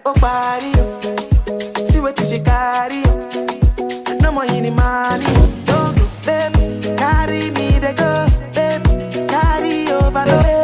oh party, see what you carry, no more any money. Don't go, baby, carry me the go, baby, carry over the way.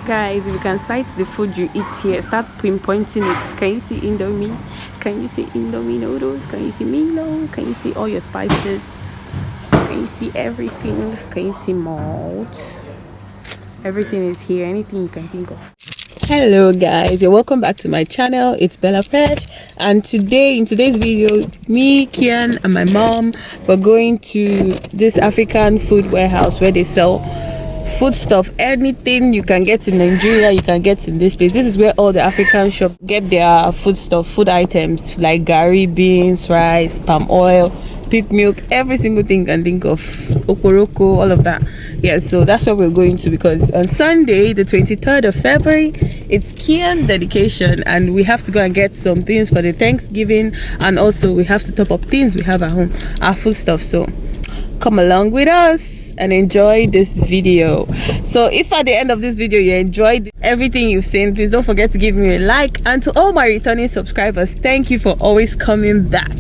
Guys, if you can cite the food you eat here, start pinpointing it. Can you see Indomie? Can you see Indomie noodles? Can you see Milo? Can you see all your spices? Can you see everything? Can you see malt? Everything is here, anything you can think of. Hello guys, you're welcome back to my channel. It's Bella Fresh, and today in today's video, me, Kian and my mom were going to this African food warehouse where they sell food stuff. Anything you can get in Nigeria, you can get in this place. This is where all the African shops get their food stuff, food items like gari, beans, rice, palm oil, pig milk, every single thing you can think of, okoroko, all of that. Yeah, so that's where we're going to, because on Sunday the 23rd of February it's Kian's dedication, and we have to go and get some things for the Thanksgiving, and also we have to top up things we have at home, our food stuff. So come along with us and enjoy this video. So if at the end of this video you enjoyed everything you've seen, please don't forget to give me a like. And to all my returning subscribers, thank you for always coming back.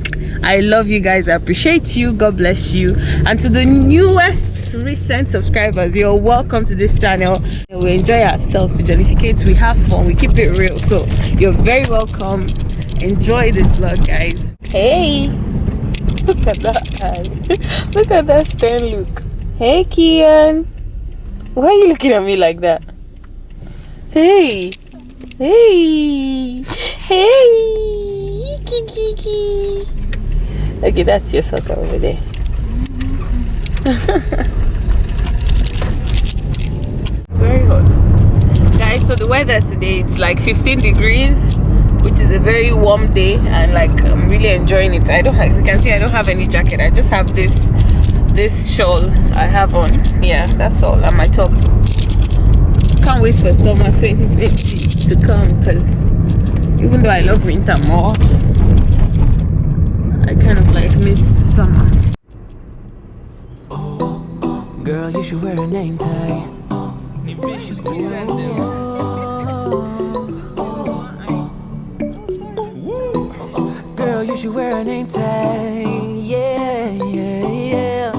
I love you guys, I appreciate you, God bless you. And to the newest recent subscribers, you're welcome to this channel. We enjoy ourselves, we jollificate, we have fun, we keep it real. So you're very welcome. Enjoy this vlog, guys. Hey, look at that guy. Look at that stern look. Hey Kian, why are you looking at me like that? Hey, hey, hey, kiki. Okay, that's your soccer over there. It's very hot, guys. So the weather today, it's like 15 degrees, which is a very warm day, and like I'm really enjoying it. I don't, as you can see, I don't have any jacket. I just have this shawl I have on. Yeah, that's all, and my top. Can't wait for summer 2020 to come, because even though I love winter more, I kind of like miss the summer. Girl, you should wear a name tag. Girl, you should wear a name tag. Yeah, yeah, yeah.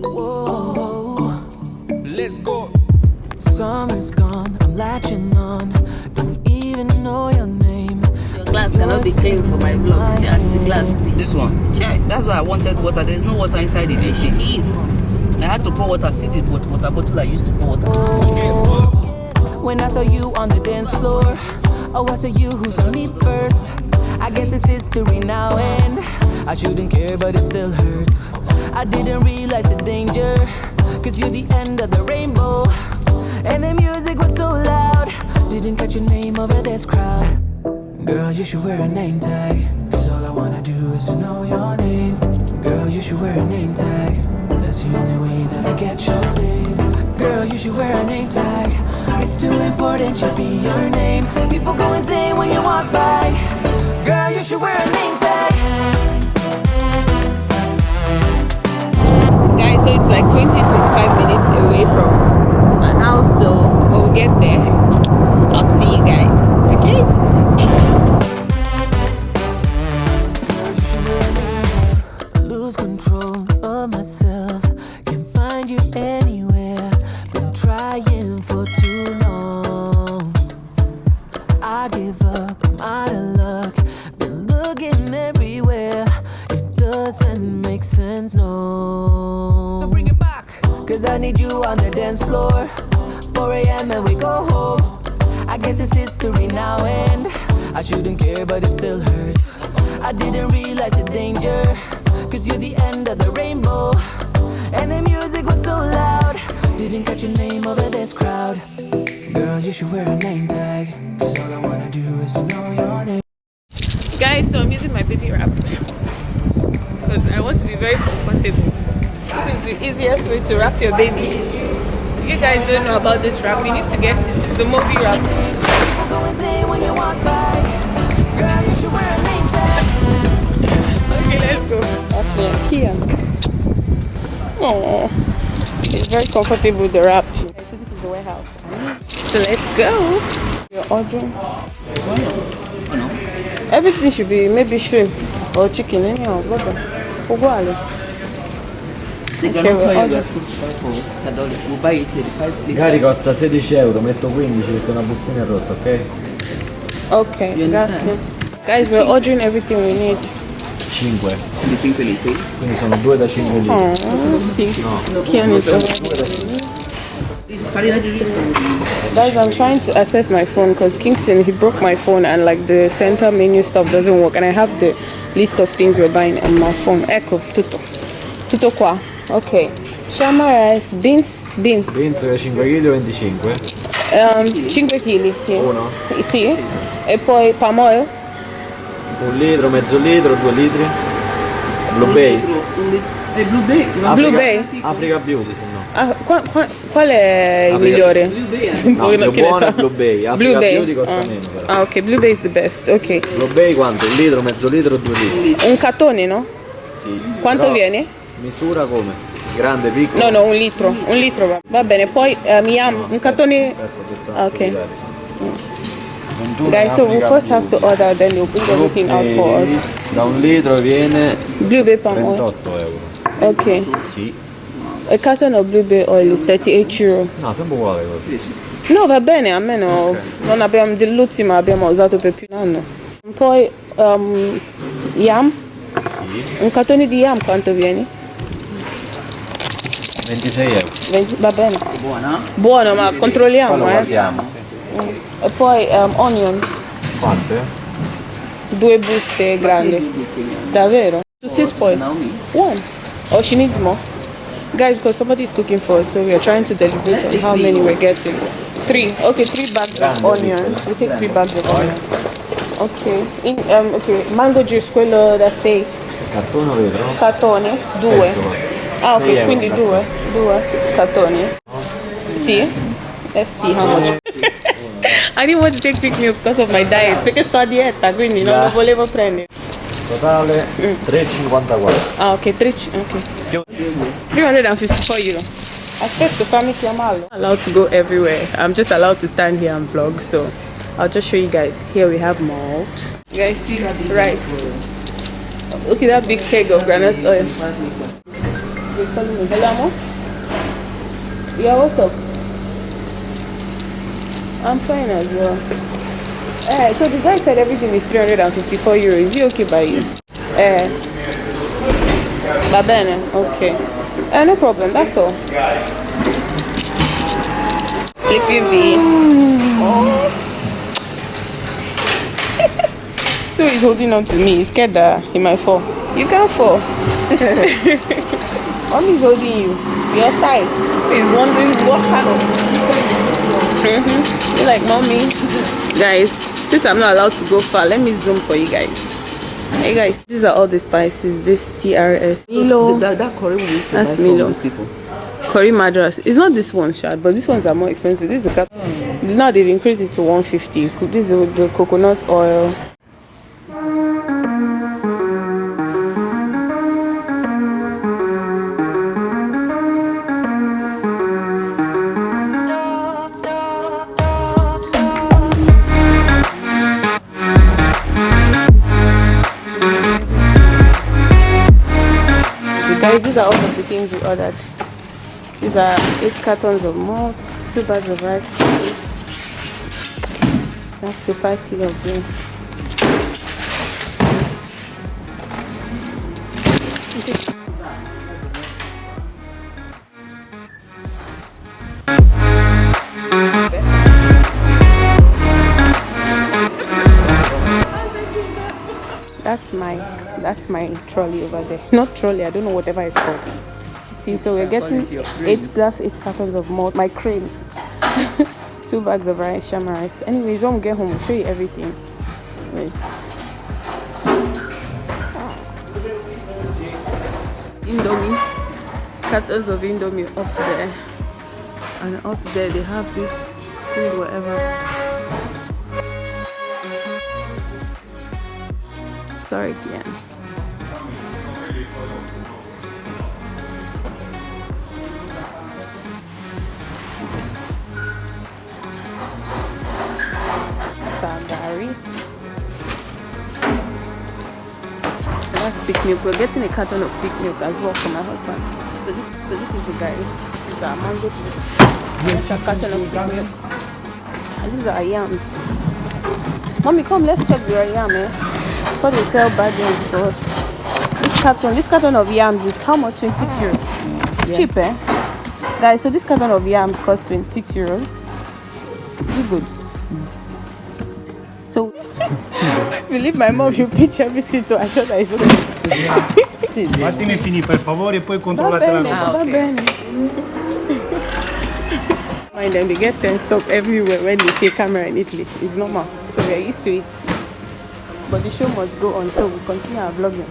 Whoa. Let's go. Summer's gone, I'm latching on. Don't even know your name. Your glass cannot be changed for my vlog. Yeah, the glass. This one. Check. That's why I wanted water. There's no water inside it. She eats. I had to pour water. See this water bottle I used to pour water. When I saw you on the dance floor, oh, I saw you who saw me first. I guess it's history now, and I shouldn't care, but it still hurts. I didn't realize the danger, cause you're the end of the rainbow. And the music was so loud, didn't catch your name over this crowd. Girl, you should wear a name tag, cause all I wanna do is to know your name. Girl, you should wear a name tag, that's the only way that I get your name. Girl, you should wear a name tag, it's too important, should be your name. People go insane when you walk by. Girl, you should wear a name tag. Guys, so it's like 20-25 minutes away from my house, so when we get there, I'll see you guys, okay? Lose control of myself, can't find you anywhere. Been trying for too long. I give up, I'm out of luck. Been looking everywhere, it doesn't make sense, no. So bring it back, cause I need you on the dance floor. 4 a.m. and we go home. I guess it's history now, and I shouldn't care, but it still hurts. I didn't realize the danger, cause you're the end of the rainbow. And the music was so loud, didn't catch your name over this crowd. Girl, you should wear a name tag, cause all I wanna do is to know your name. Guys, so I'm using my baby wrap because I want to be very comfortable. This is the easiest way to wrap your baby. If you guys don't know about this wrap, you need to get it. It's the movie wrap. People go insane when you walk by. Girl, you should wear a name tag. Okay, let's go. That's here. Oh, it's very comfortable, the wrap. So this is the warehouse. So let's go. You're ordering. Oh no. Everything should be maybe shrimp or chicken anyhow. Uguale. The granola oil was supposed to buy for $6. We'll buy it here. Magari costa 16 euro, metto 15 perché una bustina è rotta, ok? Okay, You understand? grazie. Guys, we're ordering everything we need. 5. The 5 litri. Quindi sono 2 da 5 litri. Oh, sì. Kian is over. Please, Farina di riso. Guys, I'm trying to access my phone because Kingston, he broke my phone and like the center menu stuff doesn't work and I have the list of things we're buying on my phone. Ecco, tutto qua. Ok. Shama rice, beans. Beans 5 kg o 25? 5 kg, sì. Uno? Sì. E poi palm oil. 1 litro, mezzo litro, 2 litri. Blue Bay. Blue Bay. Blue Bay. Africa Beauty, se no. Ah, qual è il migliore? Blue Bay. No, Voi non più buono sa. è Blue Bay. Africa Blue Bay. Beauty costa meno però. Ah, ok, Blue Bay is the best. Ok. Blue Bay quanto? 1 litro, mezzo litro, 2 litri? Un cartone, no? Sì. Quanto Però viene? misura come? Grande, piccolo? No, 1 litro. 1 litro va bene. Poi yam, un cartone. Ah, ok. Guys, so we first have to order, then they'll bring everything out for us. Da 1 litro viene Blue Bay palm oil. 38 euro. Ok. Sì. A carton of Blue Bay oil is 38 euro. No, sempre uguale così. No, va bene, almeno non abbiamo dell'ultima, abbiamo usato per più di un anno. Poi yam. Sì. Un cartone di yam quanto viene? 26 euro. 20, va bene. Buona. Buono, ma controlliamo, Quello guardiamo. E poi onion, Quante? 2 buste grandi. Davvero? To 6 poi? Naomi. 1. Oh, she needs more. Guys, because somebody is cooking for us, so we are trying to deliberate on how many we're getting. 3. Okay, 3 bags of onion. We take 3 bags of onion. Okay. Okay, mango juice, quello da 6. Cartone o vetro? Cartone, 2. Penso. Ah, 6 ok, euro quindi 2 cartoni. Sì? Let's see how much. I didn't want to take pig milk because of my diet, perché sto a dieta, quindi non lo volevo prendere. Totale 3,54. Ah, ok, 3, ok. 354 euro. Aspetta, fammi chiamarlo. Allowed to go everywhere. I'm just allowed to stand here and vlog, so I'll just show you guys. Here we have malt. You guys see rice. Look at that big keg of granite oil. You're calling me. Hello, Amo? Yeah, what's up? I'm fine as well. So the guy said everything is 354 euro. Is he okay by you? Va bene, okay. No problem, that's all. Sleepy bean. Oh. So he's holding on to me. He's scared that he might fall. You can't fall. Mommy's holding you. You're tight. He's wondering what kind of. You're like, mommy. Guys, since I'm not allowed to go far, let me zoom for you guys. Hey guys, these are all the spices. This TRS. Milo. That curry we used to That's buy from Milo. these people. Curry madras. It's not this one, Shad, but these ones are more expensive. This is a cut. Now they've increased it to 150. This is the coconut oil. Guys, these are all of the things we ordered. These are 8 cartons of malt, 2 bags of rice. That's the 5 kg of beans. That's my trolley over there. Not trolley, I don't know whatever it's called. See, so we're getting 8 cartons of malt, my cream, 2 bags of rice, shama rice. Anyways, when we get home, we'll show you everything. Anyways. Indomie, cartons of Indomie up there, and up there they have this squid whatever. Sorry again. peak milk. We're getting a carton of peak milk as well for my husband. So this is the guy. This is our mango juice. It's a carton of peak milk. And these are yams. Mommy, come, let's check the yam, eh? Before they sell bad yams to us. This carton of yams is how much? 26 euros. It's cheap, eh? Guys, so this carton of yams costs 26 euros. It's good. So, believe my mom should pitch everything to assure that it's okay. Fattimi finire per favore e poi controllate la nota. Va bene. Mind them, they get 10 stop everywhere when they see camera in Italy. It's normal. So we are used to it. But the show must go on, so we continue our vlogging.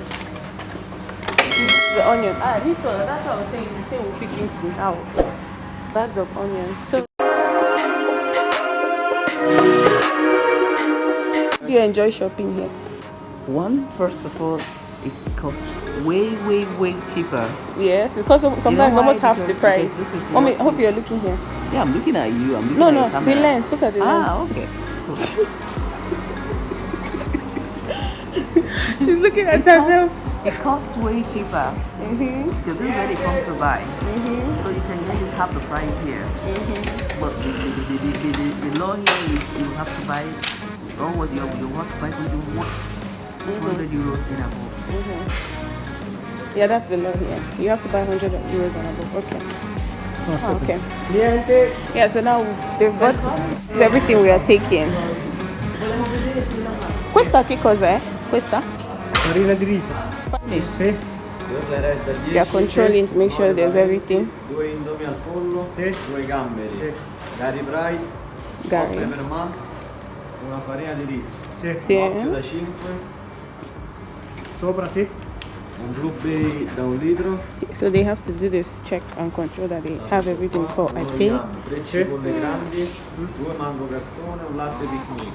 The onion. That's what I was saying. You say we'll pick Kingston out. Bags of onion. So do you enjoy shopping here? One, first of all, it costs way cheaper. Yes, because sometimes almost half the price. This is Mommy, I hope you're looking here. Yeah, I'm looking at you. I'm looking No, at no, your camera. the lens. Look at the lens. Okay. Cool. She's looking at herself. It costs way cheaper. Because this is where they come to buy. So you can get it half the price here. But the law here is you have to buy, or what you have to buy something worth 100 euros and above. Yeah, that's the law here. You have to buy 100 euros and above. Okay. Okay. Yeah, so now they've got everything we are taking. Questa che cos'è? Questa? Farina di riso. Sì. They are controlling to make sure there's everything. 2 indomi al pollo, 2 gamberi, curry fried, Gary. peppermint, una farina di riso, Sì. occhio da 5, Sopra, sì. un blueberry da 1 litro, So they have to do this check and control that they have everything before I pay. 3 cipolle grandi, 2 mango cartone, un latte picnic.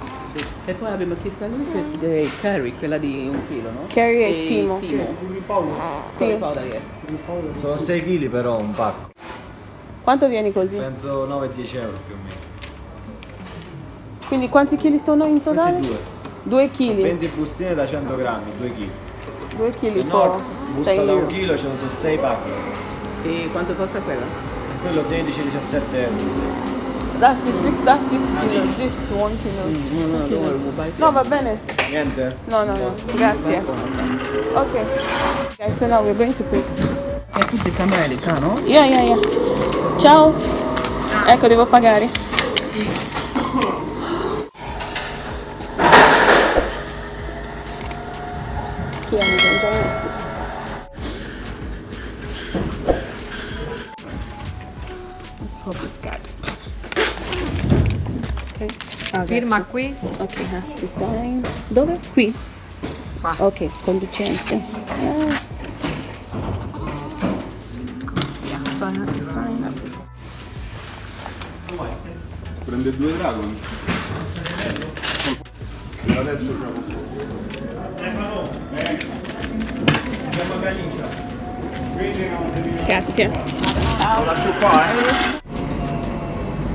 E poi abbiamo chiesto a lui se curry, quella di 1 chilo, no? Curry e timo. Timo. Sì. Powder, yeah. Sono 6 kg però un pacco, Quanto viene così? penso 9-10 euro più o meno. Quindi quanti chili sono in totale? Questi 2 kg. 20 bustine da 100 grammi, 2 kg. 2 kg Se for no, busta 10 da 1 euro. chilo ce ne sono 6 pacchi. E quanto costa quella? Quello 16-17 euro. That's 6 kilos. This is 1 kilo. No, don't worry, we'll buy No, va bene. Niente? No, grazie. Okay. Guys, so now we're going to pay. E tutte camere lì, no? Yeah. Ciao. Ecco, devo pagare. Chi è? Let's hope this guy. Okay. Firma qui. Okay, have to sign. Dove? Qui. Qua. Ok, conducente. Yeah, so I have to sign up. Prende 2 dragoni. Adesso Grazie. Lo lascio qua,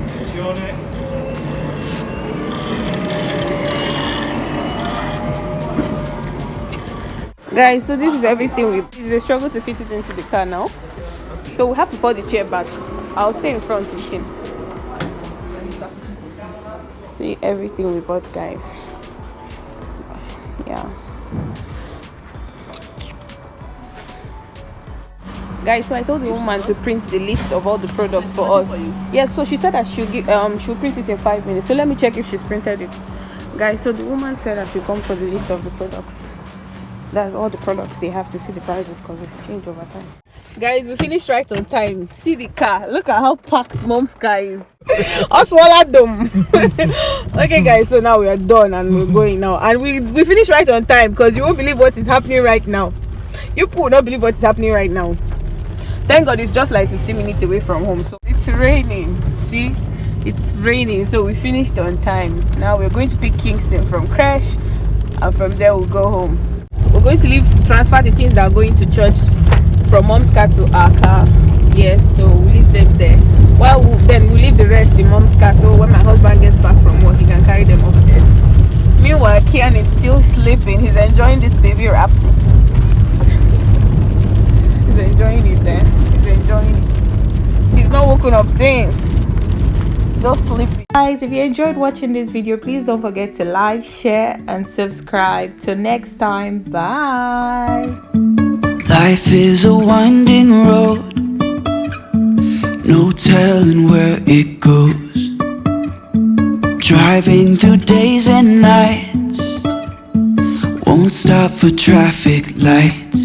Attenzione. Guys, so this is everything. It's a struggle to fit it into the car now. So we have to pull the chair back. I'll stay in front with him. See everything we bought, guys. Yeah. Guys, so I told the woman to print the list of all the products for us. Yeah, so she said that she'll print it in 5 minutes. So let me check if she's printed it. Guys, so the woman said I should come for the list of the products. That's all the products they have to see the prices because it's changed over time. Guys, we finished right on time. See the car. Look at how packed mom's car is. I swallowed them. Okay, guys, so now we are done and we're going now. And we finished right on time because you won't believe what is happening right now. You will not believe what is happening right now. Thank God it's just like 15 minutes away from home. So it's raining. See? It's raining. So we finished on time. Now we're going to pick Kingston from crash. And from there we'll go home. We're going to transfer the things that are going to church from mom's car to our car. Yes, so we'll leave them there. Well, then we'll leave the rest in mom's car. So when my husband gets back from work, he can carry them upstairs. Meanwhile, Kian is still sleeping. He's enjoying this baby wrap. woken up since. Just sleeping. Guys, if you enjoyed watching this video, please don't forget to like, share, and subscribe. Till next time, bye. Life is a winding road, no telling where it goes. Driving through days and nights, won't stop for traffic lights.